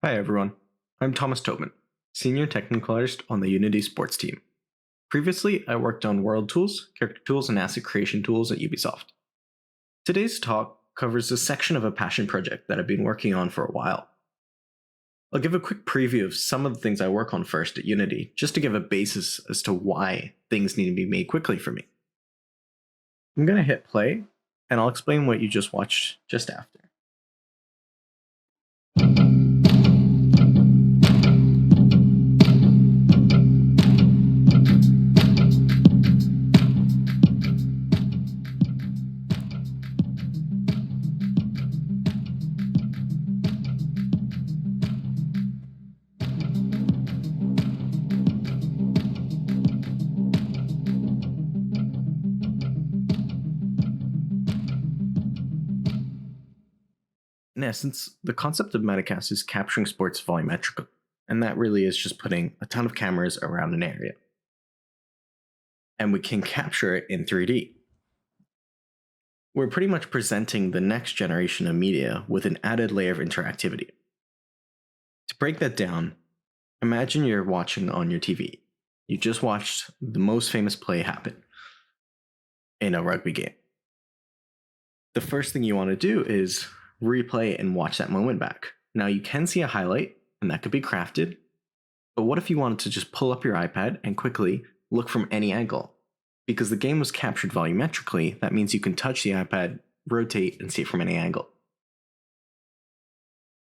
Hi everyone, I'm Thomas Tobin, Senior Technical Artist on the Unity sports team. Previously, I worked on world tools, character tools, and asset creation tools at Ubisoft. Today's talk covers a section of a passion project that I've been working on for a while. I'll give a quick preview of some of the things I work on first at Unity, just to give a basis as to why things need to be made quickly for me. I'm going to hit play, and I'll explain what you just watched just after. In essence, the concept of Metacast is capturing sports volumetrically, and that really is just putting a ton of cameras around an area. And we can capture it in 3D. We're pretty much presenting the next generation of media with an added layer of interactivity. To break that down, imagine you're watching on your TV. You just watched the most famous play happen in a rugby game. The first thing you want to do is replay and watch that moment back. Now you can see a highlight, and that could be crafted, but what if you wanted to just pull up your iPad and quickly look from any angle? Because the game was captured volumetrically, that means you can touch the iPad, rotate, and see it from any angle.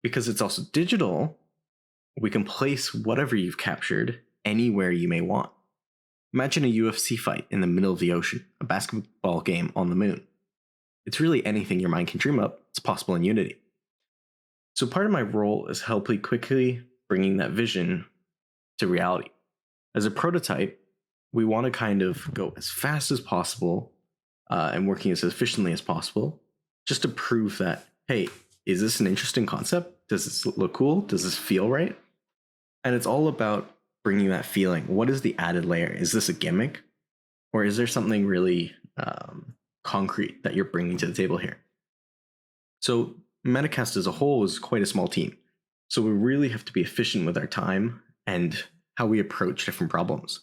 Because it's also digital, we can place whatever you've captured anywhere you may want. Imagine a UFC fight in the middle of the ocean, a basketball game on the moon. It's really anything your mind can dream up. It's possible in Unity. So part of my role is helping quickly bringing that vision to reality. As a prototype, we want to kind of go as fast as possible and working as efficiently as possible, just to prove that, hey, is this an interesting concept? Does this look cool? Does this feel right? And it's all about bringing that feeling. What is the added layer? Is this a gimmick? Or is there something really concrete that you're bringing to the table here? So Metacast as a whole is quite a small team. So we really have to be efficient with our time and how we approach different problems.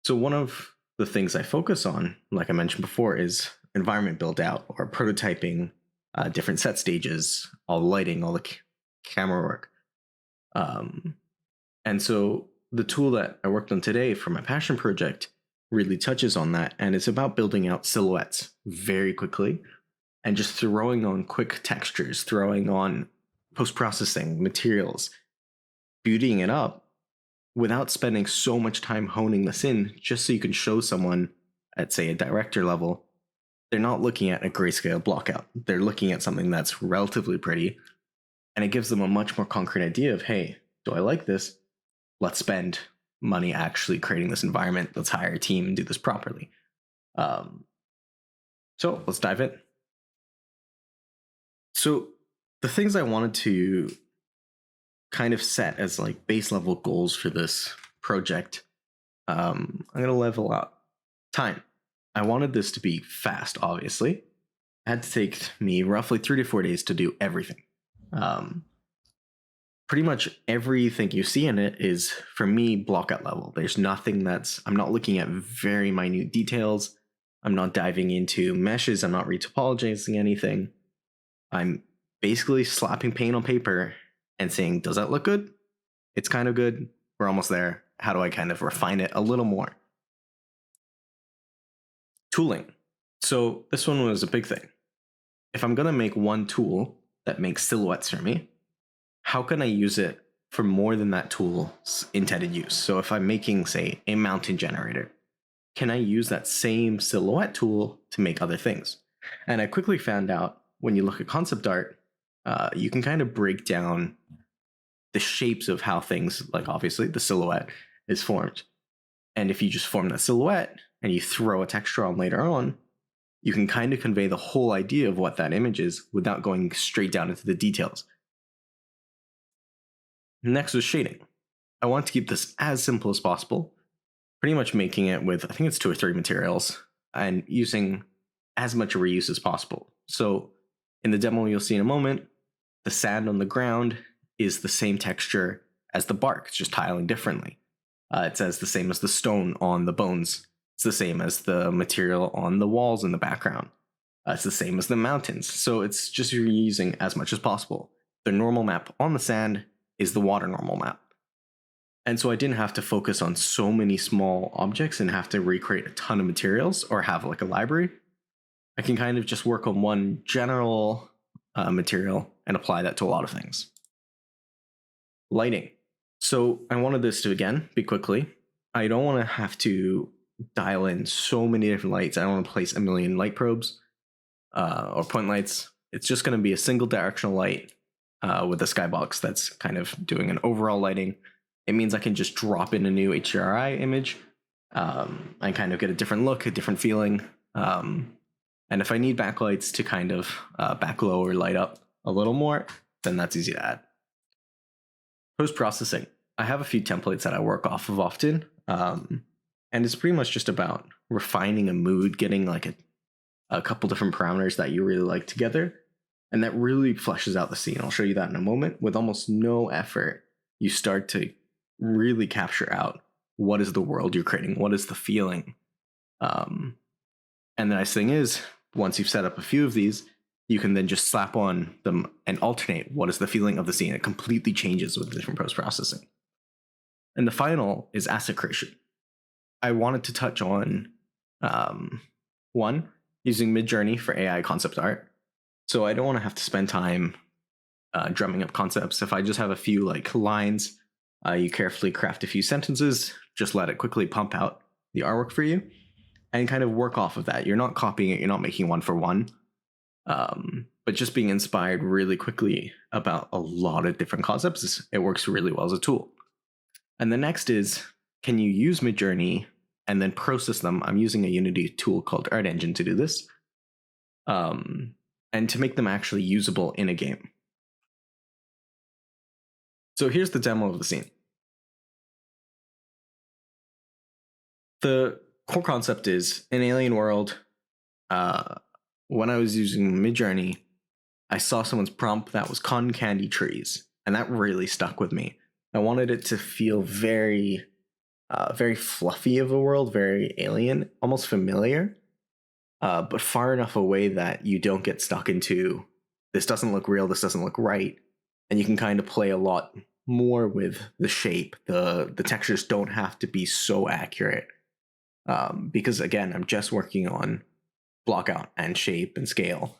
So one of the things I focus on, like I mentioned before, is environment build out or prototyping different set stages, all the lighting, all the camera work. And so the tool that I worked on today for my passion project really touches on that. And it's about building out silhouettes very quickly and just throwing on quick textures, throwing on post-processing materials, beautying it up without spending so much time honing this in, just so you can show someone at, say, a director level, they're not looking at a grayscale blockout. They're looking at something that's relatively pretty, and it gives them a much more concrete idea of, hey, do I like this? Let's spend money actually creating this environment. Let's hire a team and do this properly. So let's dive in. So the things I wanted to kind of set as like base level goals for this project, I'm going to level out time. I wanted this to be fast, obviously. It had to take me roughly 3 to 4 days to do everything. Pretty much everything you see in it is, for me, blockout level. There's nothing I'm not looking at very minute details. I'm not diving into meshes. I'm not retopologizing anything. I'm basically slapping paint on paper and saying, does that look good? It's kind of good. We're almost there. How do I kind of refine it a little more? Tooling. So this one was a big thing. If I'm going to make one tool that makes silhouettes for me, how can I use it for more than that tool's intended use? So if I'm making, say, a mountain generator, can I use that same silhouette tool to make other things? And I quickly found out when you look at concept art, you can kind of break down the shapes of how things, like obviously the silhouette is formed. And if you just form that silhouette and you throw a texture on later on, you can kind of convey the whole idea of what that image is without going straight down into the details. Next was shading. I want to keep this as simple as possible, pretty much making it with, I think it's 2 or 3 materials, and using as much reuse as possible. So in the demo you'll see in a moment, the sand on the ground is the same texture as the bark. It's just tiling differently. It says the same as the stone on the bones. It's the same as the material on the walls in the background. It's the same as the mountains. So it's just reusing as much as possible. The normal map on the sand is the water normal map. And so I didn't have to focus on so many small objects and have to recreate a ton of materials or have like a library. I can kind of just work on one general material and apply that to a lot of things. Lighting. So I wanted this to, again, be quickly. I don't want to have to dial in so many different lights. I don't want to place a million light probes or point lights. It's just going to be a single directional light with a skybox that's kind of doing an overall lighting. It means I can just drop in a new HDRI image and kind of get a different look, a different feeling. And if I need backlights to kind of backglow or light up a little more, then that's easy to add. Post-processing. I have a few templates that I work off of often. And it's pretty much just about refining a mood, getting like a couple different parameters that you really like together. And that really fleshes out the scene. I'll show you that in a moment. With almost no effort, you start to really capture out what is the world you're creating, what is the feeling. And the nice thing is, once you've set up a few of these, you can then just slap on them and alternate what is the feeling of the scene. It completely changes with different post-processing. And the final is asset creation. I wanted to touch on one, using Midjourney for AI concept art. So I don't want to have to spend time drumming up concepts. If I just have a few like lines, you carefully craft a few sentences, just let it quickly pump out the artwork for you and kind of work off of that. You're not copying it. You're not making one for one, but just being inspired really quickly about a lot of different concepts. It works really well as a tool. And the next is, can you use Midjourney and then process them? I'm using a Unity tool called Art Engine to do this. And to make them actually usable in a game. So here's the demo of the scene. The core concept is an alien world. When I was using Midjourney, I saw someone's prompt that was cotton candy trees, and that really stuck with me. I wanted it to feel very fluffy of a world, very alien, almost familiar. But far enough away that you don't get stuck into, this doesn't look real, this doesn't look right. And you can kind of play a lot more with the shape. The textures don't have to be so accurate. Because again, I'm just working on blockout and shape and scale.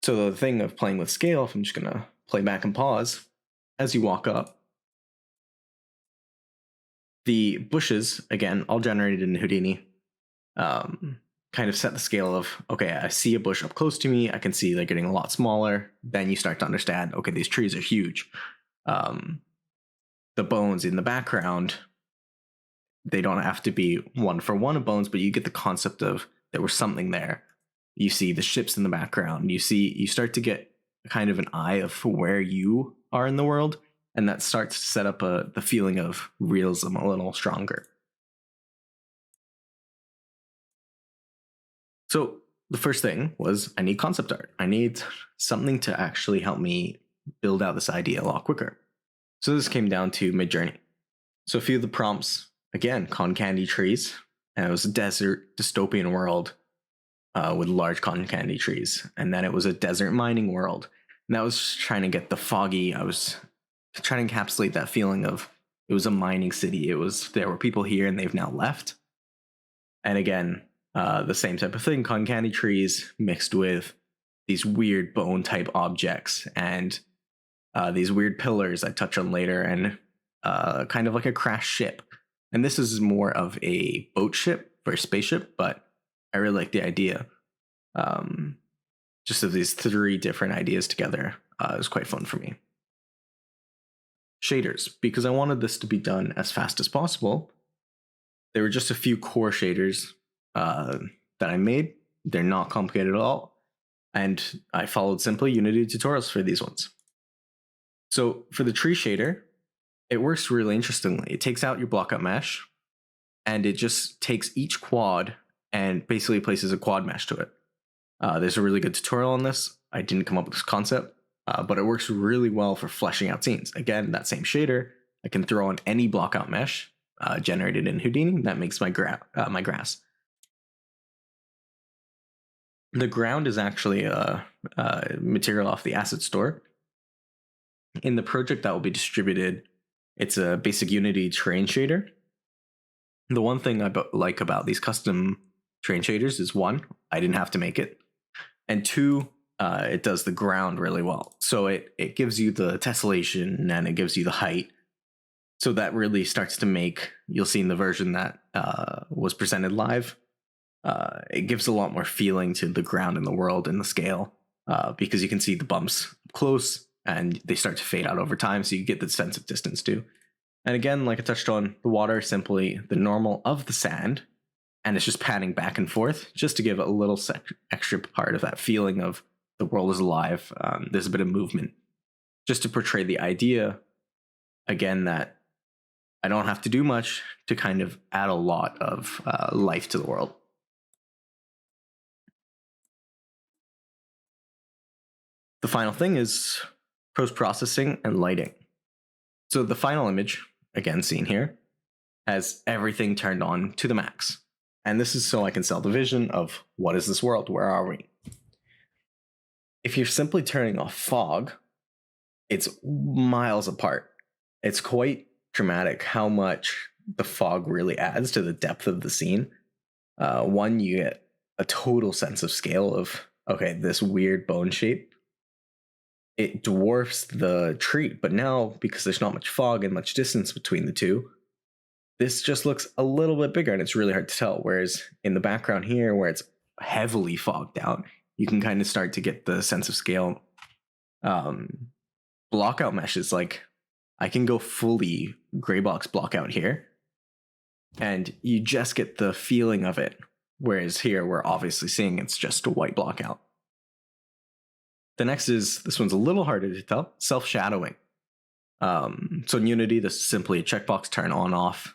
So the thing of playing with scale, if I'm just gonna play back and pause, as you walk up, the bushes, again, all generated in Houdini, kind of set the scale of, okay, I see a bush up close to me, I can see they're getting a lot smaller. Then you start to understand, okay, these trees are huge. The bones in the background, they don't have to be one for one of bones, but you get the concept of there was something there. You see the ships in the background. You start to get kind of an eye of where you are in the world, and that starts to set up the feeling of realism a little stronger. So the first thing was I need concept art. I need something to actually help me build out this idea a lot quicker. So this came down to Midjourney. So a few of the prompts, again, cotton candy trees, and it was a desert dystopian world with large cotton candy trees. And then it was a desert mining world. And that was trying to get the foggy, I was trying to encapsulate that feeling of it was a mining city. There were people here and they've now left. And again, the same type of thing, cotton candy trees mixed with these weird bone type objects and these weird pillars I touch on later, and kind of like a crashed ship. And this is more of a boat ship or a spaceship, but I really like the idea. Just of these three different ideas together, it was quite fun for me. Shaders, because I wanted this to be done as fast as possible. There were just a few core shaders that I made. They're not complicated at all. And I followed simply Unity tutorials for these ones. So for the tree shader, it works really interestingly. It takes out your blockout mesh and it just takes each quad and basically places a quad mesh to it. There's a really good tutorial on this. I didn't come up with this concept. but it works really well for fleshing out scenes. Again, that same shader, I can throw on any blockout mesh generated in Houdini that makes my grass. The ground is actually a material off the asset store. In the project that will be distributed, it's a basic Unity terrain shader. The one thing I like about these custom terrain shaders is, one, I didn't have to make it, and two, it does the ground really well. So it gives you the tessellation and it gives you the height. So that really starts to make, you'll see in the version that was presented live, it gives a lot more feeling to the ground and the world and the scale, because you can see the bumps close and they start to fade out over time, so you get the sense of distance too. And again, like I touched on, the water is simply the normal of the sand, and it's just panning back and forth just to give a little extra part of that feeling of the world is alive. There's a bit of movement, just to portray the idea, again, that I don't have to do much to kind of add a lot of life to the world. The final thing is post-processing and lighting. So the final image, again seen here, has everything turned on to the max. And this is so I can sell the vision of what is this world? Where are we? If you're simply turning off fog, it's miles apart. It's quite dramatic how much the fog really adds to the depth of the scene. One, you get a total sense of scale of, okay, this weird bone shape, it dwarfs the tree, but now, because there's not much fog and much distance between the two, this just looks a little bit bigger and it's really hard to tell. Whereas in the background here, where it's heavily fogged out, you can kind of start to get the sense of scale. Blockout mesh is like, I can go fully gray box blockout here, and you just get the feeling of it. Whereas here, we're obviously seeing it's just a white blockout. The next is, this one's a little harder to tell, self-shadowing. So in Unity, this is simply a checkbox turn on off.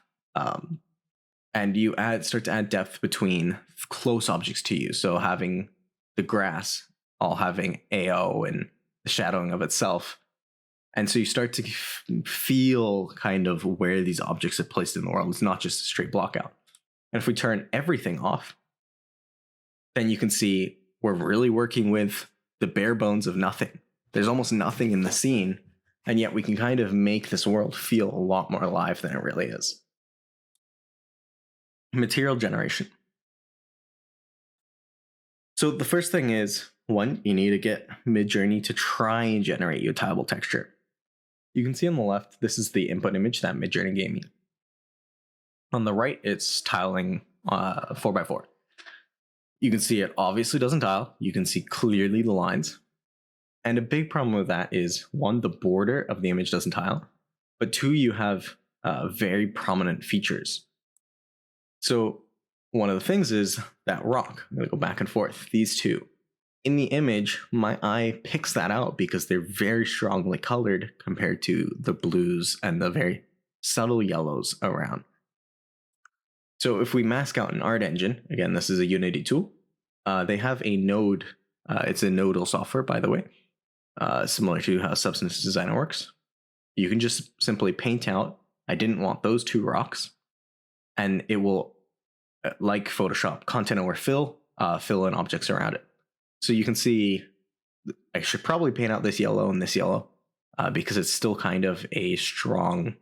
And you start to add depth between close objects to you. So having the grass all having AO and the shadowing of itself. And so you start to feel kind of where these objects are placed in the world. It's not just a straight blockout. And if we turn everything off, then you can see we're really working with the bare bones of nothing. There's almost nothing in the scene, and yet we can kind of make this world feel a lot more alive than it really is. Material generation. So the first thing is, one, you need to get Midjourney to try and generate you a tileable texture. You can see on the left, this is the input image that Midjourney gave me. On the right, it's tiling 4x4. You can see it obviously doesn't tile. You can see clearly the lines. And a big problem with that is, one, the border of the image doesn't tile, but two, you have very prominent features. So one of the things is that rock. I'm going to go back and forth. These two. In the image, my eye picks that out because they're very strongly colored compared to the blues and the very subtle yellows around. So if we mask out an art engine, again, this is a Unity tool. They have a node. It's a nodal software, by the way, similar to how Substance Designer works. You can just simply paint out, I didn't want those two rocks, and it will, like Photoshop, content over fill in objects around it. So you can see, I should probably paint out this yellow and this yellow because it's still kind of a strong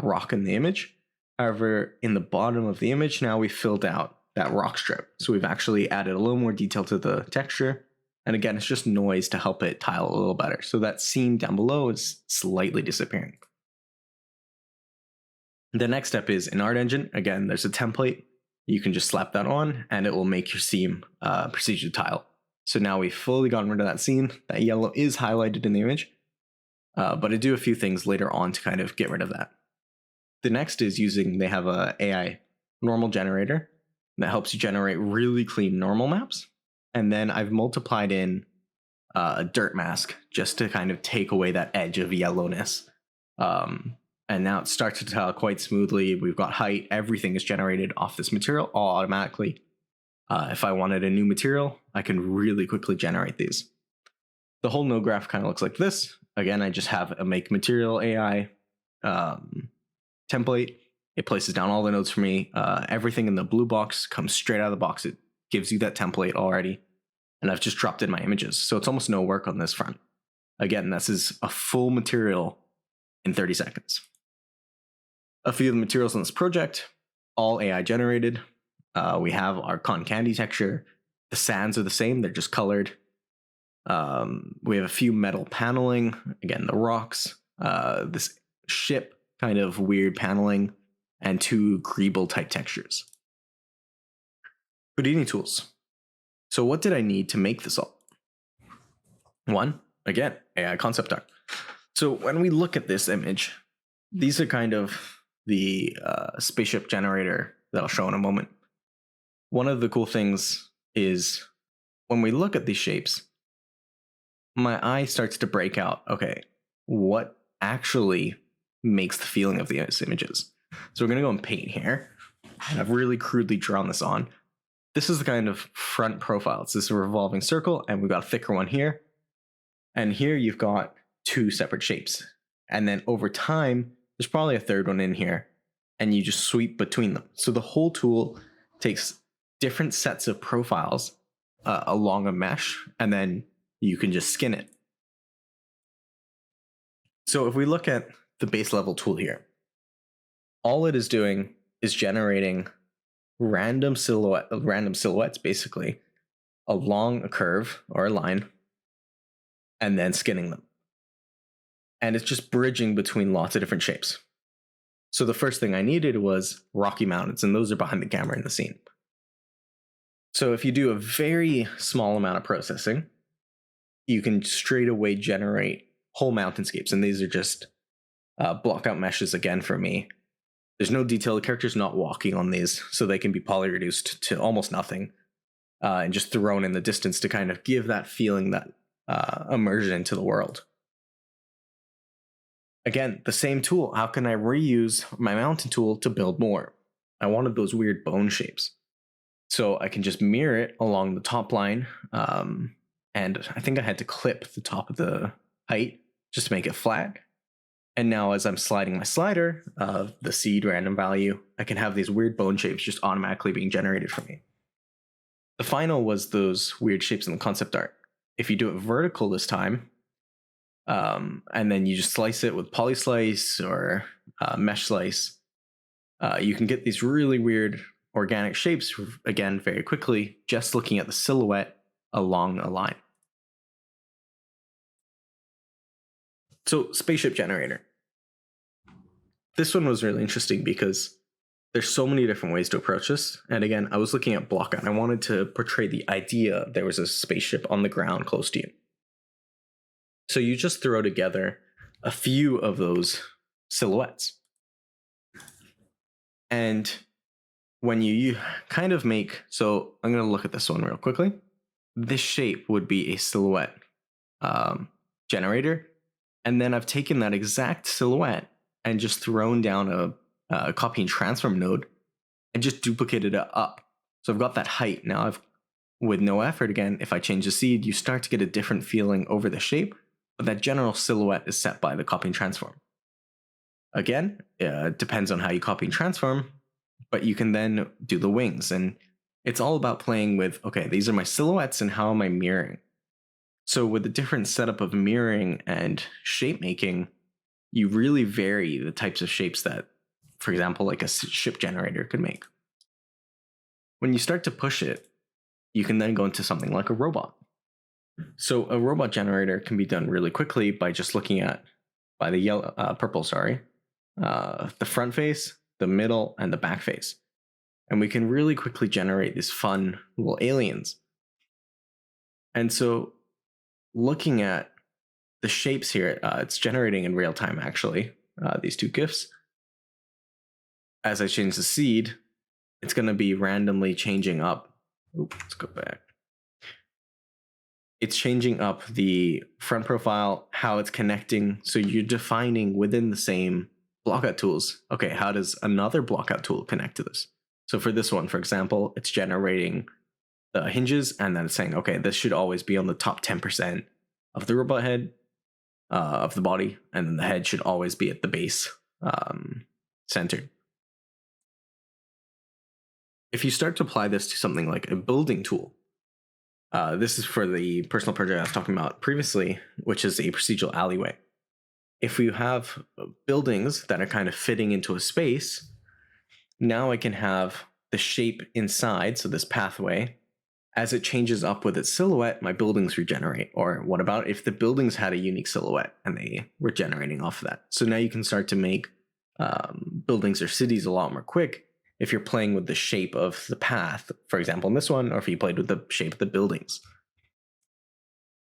rock in the image. However, in the bottom of the image, now we filled out that rock strip. So we've actually added a little more detail to the texture. And again, it's just noise to help it tile a little better. So that seam down below is slightly disappearing. The next step is in Art Engine. Again, there's a template. You can just slap that on and it will make your seam procedural tile. So now we've fully gotten rid of that seam. That yellow is highlighted in the image, but I do a few things later on to kind of get rid of that. The next is they have a AI normal generator that helps you generate really clean normal maps. And then I've multiplied in a dirt mask just to kind of take away that edge of yellowness. And now it starts to tile quite smoothly. We've got height. Everything is generated off this material all automatically. If I wanted a new material, I can really quickly generate these. The whole node graph kind of looks like this. Again, I just have a make material AI template. It places down all the nodes for me. Everything in the blue box comes straight out of the box. It gives you that template already. And I've just dropped in my images. So it's almost no work on this front. Again, this is a full material in 30 seconds. A few of the materials in this project, all AI generated. We have our cotton candy texture. The sands are the same, they're just colored. We have a few metal paneling. Again, the rocks, this ship kind of weird paneling, and 2 greeble type textures. Houdini tools. So what did I need to make this all? 1, again, AI concept art. So when we look at this image, these are kind of the spaceship generator that I'll show in a moment. One of the cool things is when we look at these shapes, my eye starts to break out, okay, what actually makes the feeling of these images? So we're going to go and paint here. And I've really crudely drawn this on. This is the kind of front profile. It's this revolving circle, and we've got a thicker one here. And here you've got 2 separate shapes. And then over time, there's probably a third one in here, and you just sweep between them. So the whole tool takes different sets of profiles along a mesh, and then you can just skin it. So if we look at the base level tool here, all it is doing is generating random silhouettes basically along a curve or a line, and then skinning them. And it's just bridging between lots of different shapes. So the first thing I needed was Rocky Mountains, and those are behind the camera in the scene. So if you do a very small amount of processing, you can straight away generate whole mountainscapes. And these are just blockout meshes again for me. There's no detail. The character's not walking on these, so they can be poly-reduced to almost nothing and just thrown in the distance to kind of give that feeling, that immersion into the world. Again, the same tool. How can I reuse my mountain tool to build more? I wanted those weird bone shapes. So I can just mirror it along the top line. And I think I had to clip the top of the height just to make it flat. And now as I'm sliding my slider of the seed random value, I can have these weird bone shapes just automatically being generated for me. The final was those weird shapes in the concept art. If you do it vertical this time, and then you just slice it with poly slice or mesh slice, you can get these really weird organic shapes, again, very quickly, just looking at the silhouette along a line. So, spaceship generator. This one was really interesting because there's so many different ways to approach this. And again, I was looking at Blockout. I wanted to portray the idea there was a spaceship on the ground close to you. So you just throw together a few of those silhouettes. And when you kind of make, so I'm going to look at this one real quickly. This shape would be a silhouette generator. And then I've taken that exact silhouette and just thrown down a copy and transform node and just duplicated it up. So I've got that height. Now with no effort, again, if I change the seed, you start to get a different feeling over the shape, but that general silhouette is set by the copy and transform. Again, it depends on how you copy and transform, but you can then do the wings. And it's all about playing with, okay, these are my silhouettes and how am I mirroring? So with the different setup of mirroring and shape making, you really vary the types of shapes that, for example, like a ship generator could make. When you start to push it, you can then go into something like a robot. So a robot generator can be done really quickly by just looking at, by the purple, the front face, the middle, and the back face. And we can really quickly generate these fun little aliens. And so looking at the shapes here, it's generating in real time, actually, these two GIFs. As I change the seed, it's going to be randomly changing up. Oops, let's go back. It's changing up the front profile, how it's connecting. So you're defining within the same blockout tools. Okay, how does another blockout tool connect to this? So for this one, for example, it's generating the hinges and then it's saying, okay, this should always be on the top 10% of the robot head, of the body, and then the head should always be at the base, centered. If you start to apply this to something like a building tool, this is for the personal project I was talking about previously, which is a procedural alleyway. If you have buildings that are kind of fitting into a space, now I can have the shape inside, so this pathway, as it changes up with its silhouette, my buildings regenerate. Or what about if the buildings had a unique silhouette and they were generating off of that? So now you can start to make buildings or cities a lot more quick if you're playing with the shape of the path, for example, in this one, or if you played with the shape of the buildings.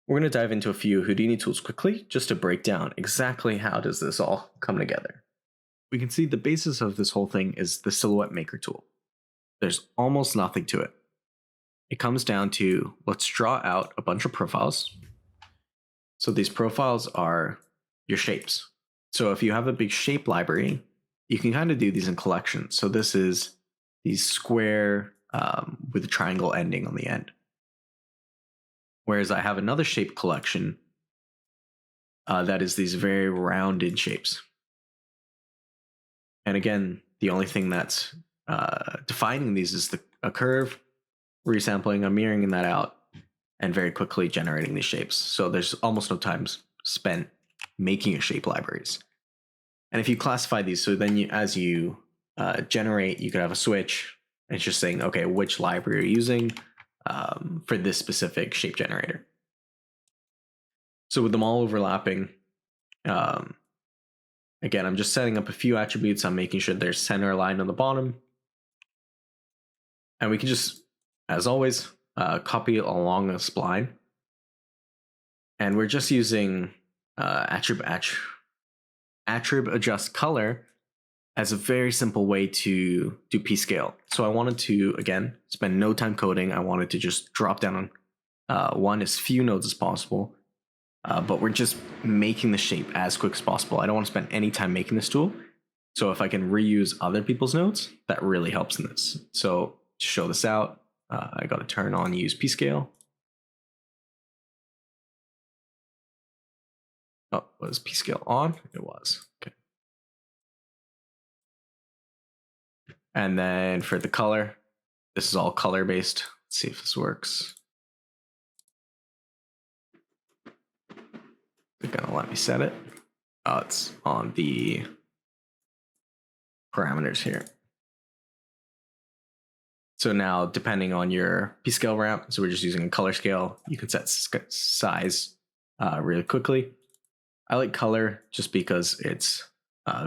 We're going to dive into a few Houdini tools quickly, just to break down exactly how does this all come together. We can see the basis of this whole thing is the Silhouette Maker tool. There's almost nothing to it. It comes down to, let's draw out a bunch of profiles. So these profiles are your shapes. So if you have a big shape library, you can kind of do these in collections. So this is these square with a triangle ending on the end. Whereas I have another shape collection that is these very rounded shapes. And again, the only thing that's defining these is a curve, resampling, I'm mirroring that out, and very quickly generating these shapes. So there's almost no time spent making your shape libraries. And if you classify these, so then as you generate, you could have a switch. And it's just saying, okay, which library are you using for this specific shape generator? So with them all overlapping, again, I'm just setting up a few attributes. I'm making sure there's center aligned on the bottom. And we can just, as always, copy it along a spline. And we're just using attrib adjust color as a very simple way to do p-scale. So I wanted to, again, spend no time coding. I wanted to just drop down on as few nodes as possible. But we're just making the shape as quick as possible. I don't want to spend any time making this tool. So if I can reuse other people's nodes, that really helps in this. So to show this out, I got to turn on use p-scale. Oh, was p-scale on? It was. Okay. And then for the color, this is all color based. Let's see if this works. They're gonna let me set it. Oh, it's on the parameters here. So now, depending on your p-scale ramp, so we're just using a color scale, you can set size really quickly. I like color just because it's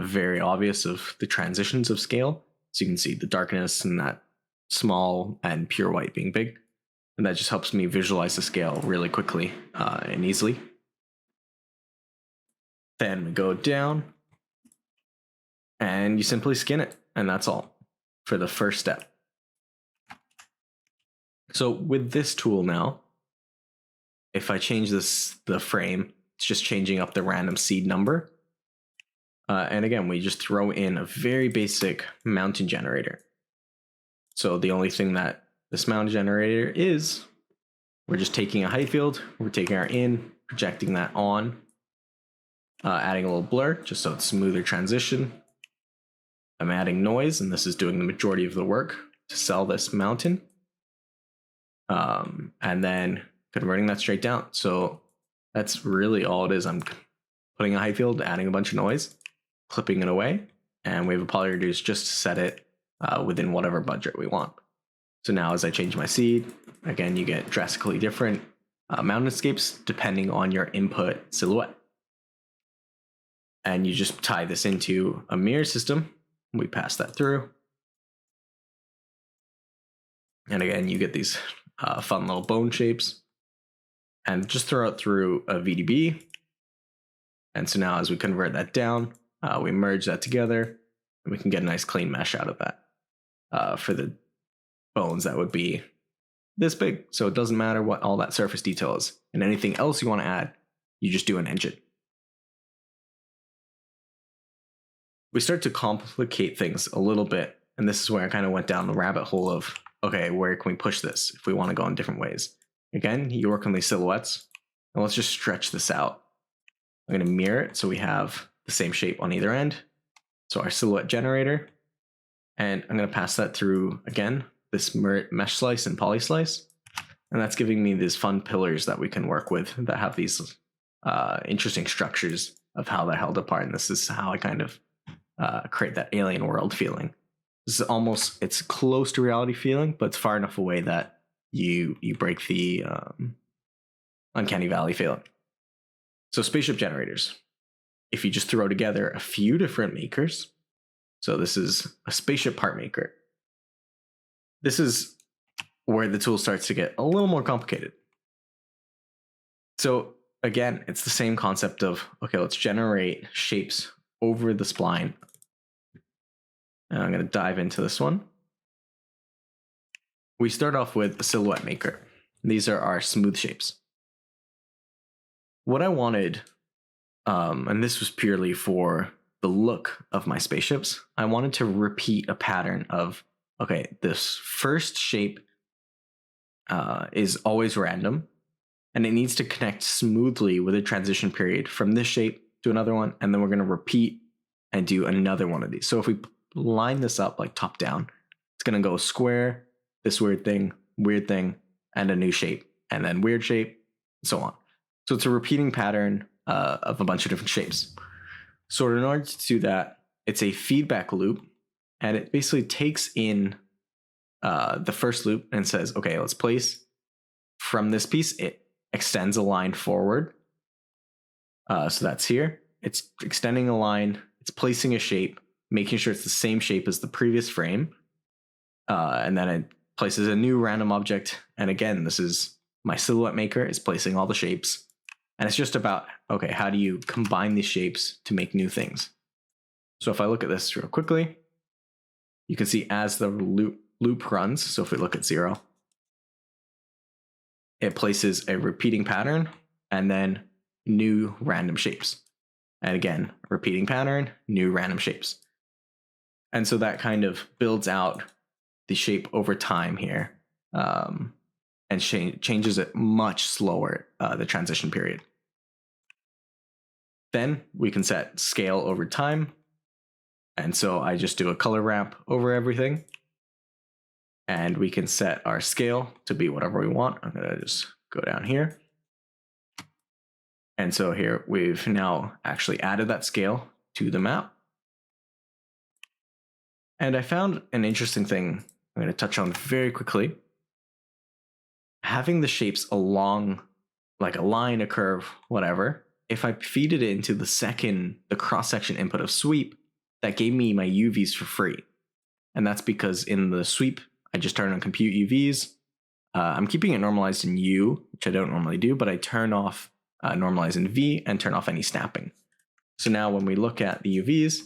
very obvious of the transitions of scale. So you can see the darkness and that small and pure white being big. And that just helps me visualize the scale really quickly and easily. Then we go down and you simply skin it. And that's all for the first step. So with this tool now, if I change the frame, it's just changing up the random seed number. And again, we just throw in a very basic mountain generator. So the only thing that this mountain generator is, we're just taking a height field, we're taking our in, projecting that on, adding a little blur, just so it's smoother transition. I'm adding noise, and this is doing the majority of the work to sell this mountain. And then converting that straight down. So that's really all it is. I'm putting a height field, adding a bunch of noise, clipping it away, and we have a polyreduce just to set it within whatever budget we want. So now as I change my seed, again, you get drastically different mountainscapes depending on your input silhouette. And you just tie this into a mirror system. We pass that through. And again, you get these fun little bone shapes. And just throw it through a VDB. And so now as we convert that down, we merge that together, and we can get a nice clean mesh out of that. For the bones, that would be this big. So it doesn't matter what all that surface detail is. And anything else you want to add, you just do an engine. We start to complicate things a little bit. And this is where I kind of went down the rabbit hole of, okay, where can we push this if we want to go in different ways? Again, you work on these silhouettes. And let's just stretch this out. I'm going to mirror it so we have the same shape on either end. So our silhouette generator. And I'm going to pass that through, again, this mesh slice and poly slice. And that's giving me these fun pillars that we can work with that have these interesting structures of how they're held apart. And this is how I kind of create that alien world feeling. This is almost, it's close to reality feeling, but it's far enough away that you break the uncanny valley feeling. So spaceship generators, if you just throw together a few different makers, so this is a spaceship part maker. This is where the tool starts to get a little more complicated. So again, it's the same concept of, okay, let's generate shapes over the spline. And I'm going to dive into this one. We start off with a silhouette maker. These are our smooth shapes. What I wanted, and this was purely for the look of my spaceships, I wanted to repeat a pattern of, okay, this first shape is always random, and it needs to connect smoothly with a transition period from this shape to another one, and then we're going to repeat and do another one of these. So if we line this up like top down, it's going to go square, this weird thing, and a new shape, and then weird shape, and so on. So it's a repeating pattern of a bunch of different shapes. So in order to do that, it's a feedback loop, and it basically takes in the first loop and says, okay, let's place from this piece, it extends a line forward. So that's here. It's extending a line, it's placing a shape, making sure it's the same shape as the previous frame. And then it places a new random object. And again, this is my silhouette maker is placing all the shapes. And it's just about, okay, how do you combine these shapes to make new things? So if I look at this real quickly, you can see as the loop runs, so if we look at 0, it places a repeating pattern and then new random shapes. And again, repeating pattern, new random shapes. And so that kind of builds out the shape over time here and changes it much slower, the transition period. Then we can set scale over time. And so I just do a color ramp over everything. And we can set our scale to be whatever we want. I'm going to just go down here. And so here we've now actually added that scale to the map. And I found an interesting thing I'm going to touch on very quickly. Having the shapes along like a line, a curve, whatever, if I feed it into the cross-section input of sweep, that gave me my UVs for free. And that's because in the sweep, I just turn on compute UVs. I'm keeping it normalized in U, which I don't normally do, but I turn off normalize in V and turn off any snapping. So now when we look at the UVs,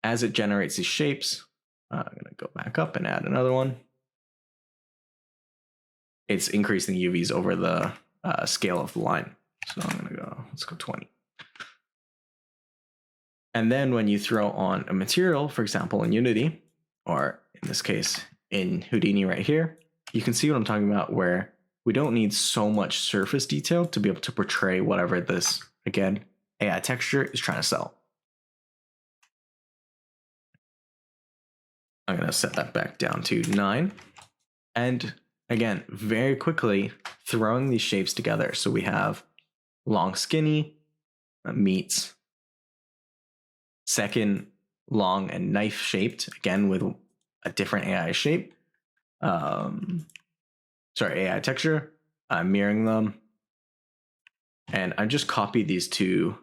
as it generates these shapes, I'm going to go back up and add another one. It's increasing UVs over the scale of the line. So I'm going to go, let's go 20. And then when you throw on a material, for example, in Unity, or in this case, in Houdini right here, you can see what I'm talking about, where we don't need so much surface detail to be able to portray whatever this, again, AI texture is trying to sell. I'm going to set that back down to 9. And again, very quickly throwing these shapes together. So we have long skinny meets second long and knife shaped, again with a different AI shape. AI texture. I'm mirroring them. And I just copied these to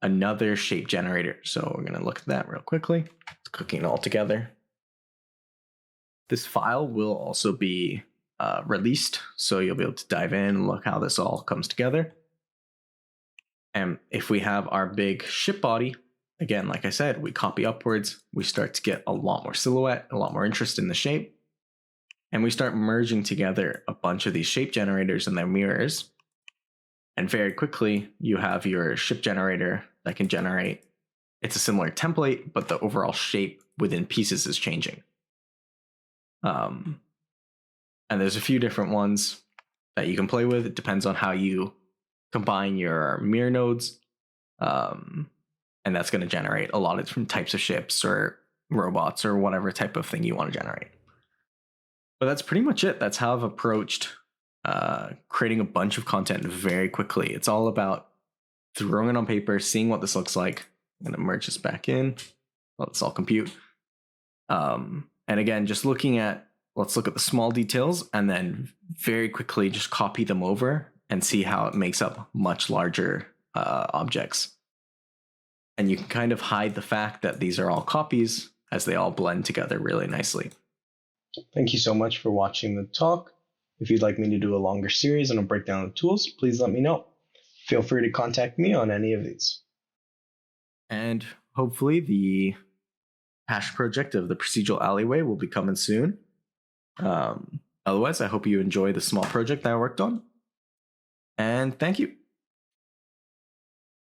another shape generator. So we're going to look at that real quickly. It's cooking all together. This file will also be released, so you'll be able to dive in and look how this all comes together. And if we have our big ship body, again, like I said, we copy upwards, we start to get a lot more silhouette, a lot more interest in the shape, and we start merging together a bunch of these shape generators and their mirrors. And very quickly, you have your ship generator that can generate, it's a similar template, but the overall shape within pieces is changing. And there's a few different ones that you can play with. It depends on how you combine your mirror nodes, and that's going to generate a lot of different types of ships or robots or whatever type of thing you want to generate. But that's pretty much it. That's how I've approached creating a bunch of content very quickly. It's all about throwing it on paper, seeing what this looks like. I'm going to merge this back in. Let's all compute. And again, just let's look at the small details and then very quickly just copy them over and see how it makes up much larger objects. And you can kind of hide the fact that these are all copies as they all blend together really nicely. Thank you so much for watching the talk. If you'd like me to do a longer series on a breakdown of tools, please let me know. Feel free to contact me on any of these. And hopefully the hash project of the procedural alleyway will be coming soon. Otherwise, I hope you enjoy the small project that I worked on. And thank you.